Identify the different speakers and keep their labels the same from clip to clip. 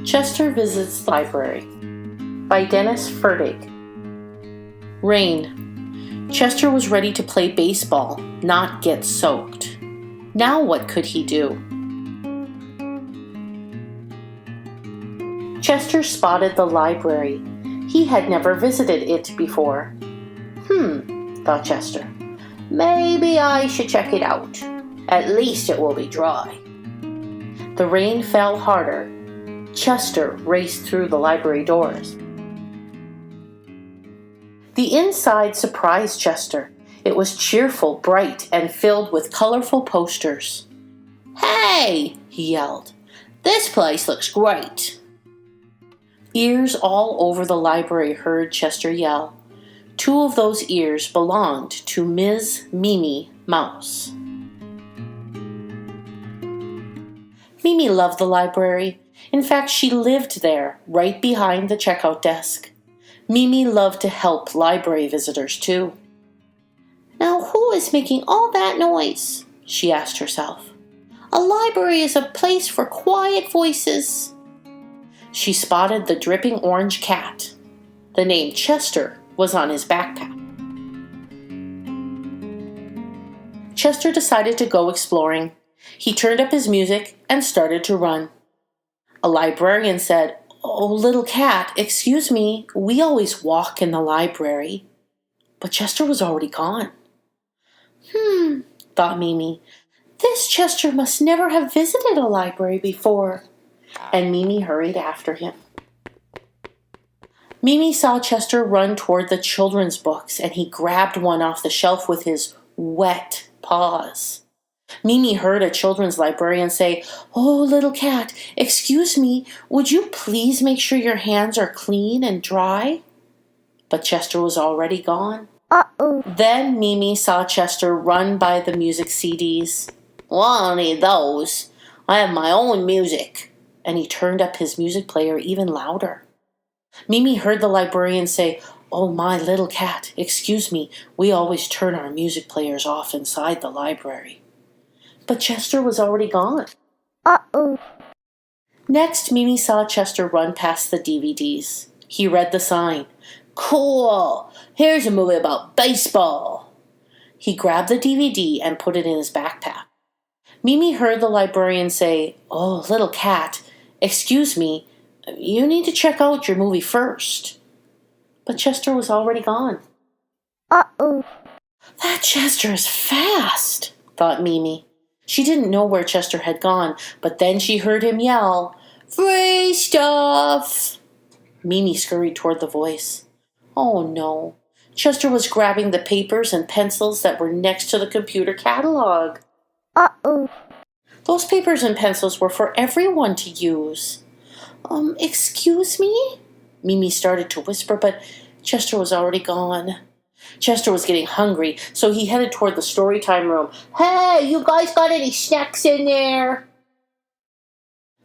Speaker 1: Chester Visits the Library by Dennis Furtick. Rain. Chester was ready to play baseball, not get soaked. Now what could he do? Chester spotted the library. He had never visited it before. Thought Chester. Maybe I should check it out. At least it will be dry. The rain fell harder. Chester raced through the library doors. The inside surprised Chester. It was cheerful, bright, and filled with colorful posters. "Hey!" he yelled. "This place looks great!" Ears all over the library heard Chester yell. 2 of those ears belonged to Ms. Mimi Mouse. Mimi loved the library. In fact, she lived there, right behind the checkout desk. Mimi loved to help library visitors, too. "Now who is making all that noise?" she asked herself. "A library is a place for quiet voices." She spotted the dripping orange cat. The name Chester was on his backpack. Chester decided to go exploring. He turned up his music and started to run. A librarian said, "Oh, little cat, excuse me, we always walk in the library." But Chester was already gone. Thought Mimi. This Chester must never have visited a library before. And Mimi hurried after him. Mimi saw Chester run toward the children's books, and he grabbed one off the shelf with his wet paws. Mimi heard a children's librarian say, "Oh, little cat, excuse me, would you please make sure your hands are clean and dry?" But Chester was already gone. Then Mimi saw Chester run by the music CDs. "Well, I don't need those. I have my own music." And he turned up his music player even louder. Mimi heard the librarian say, "Oh, my little cat, excuse me, we always turn our music players off inside the library." But Chester was already gone. Next, Mimi saw Chester run past the DVDs. He read the sign. "Cool! Here's a movie about baseball." He grabbed the DVD and put it in his backpack. Mimi heard the librarian say, "Oh, little cat, excuse me, you need to check out your movie first." But Chester was already gone. That Chester is fast, thought Mimi. She didn't know where Chester had gone, but then she heard him yell, "Free stuff!" Mimi scurried toward the voice. Oh no, Chester was grabbing the papers and pencils that were next to the computer catalog. Those papers and pencils were for everyone to use. Excuse me?" Mimi started to whisper, but Chester was already gone. Chester was getting hungry, so he headed toward the storytime room. "Hey, you guys got any snacks in there?"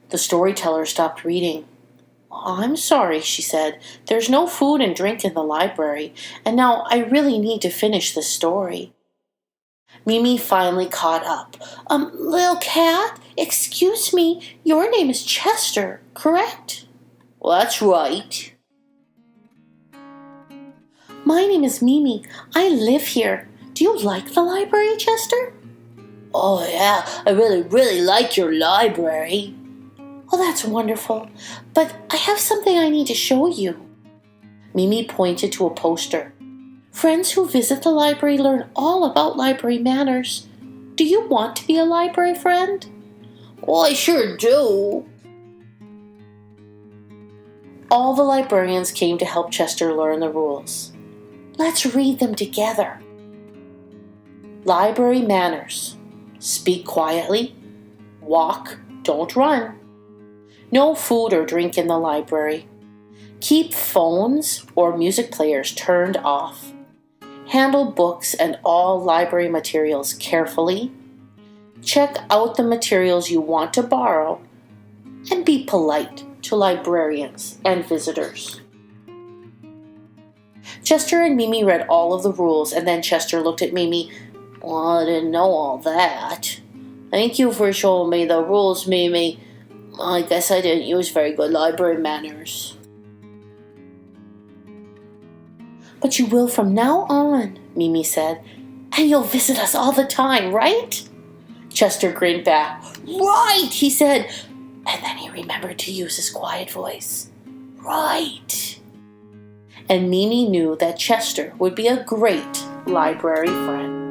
Speaker 1: The storyteller stopped reading. "I'm sorry," she said. "There's no food and drink in the library, and now I really need to finish this story." Mimi finally caught up. Little cat, excuse me, your name is Chester, correct?" "Well, that's right." "My name is Mimi. I live here. Do you like the library, Chester?" "Oh, yeah, I really like your library." "Oh, that's wonderful. But I have something I need to show you." Mimi pointed to a poster. "Friends who visit the library learn all about library manners. Do you want to be a library friend?" "Well, I sure do." All the librarians came to help Chester learn the rules. Let's read them together. Library manners. Speak quietly. Walk, don't run. No food or drink in the library. Keep phones or music players turned off. Handle books and all library materials carefully. Check out the materials you want to borrow. And be polite to librarians and visitors. Chester and Mimi read all of the rules, and then Chester looked at Mimi. "Well, I didn't know all that. Thank you for showing me the rules, Mimi. I guess I didn't use very good library manners. But you will from now on, Mimi said. And you'll visit us all the time, right? Chester grinned back. Right, he said. And then he remembered to use his quiet voice. Right. And Mimi knew that Chester would be a great library friend.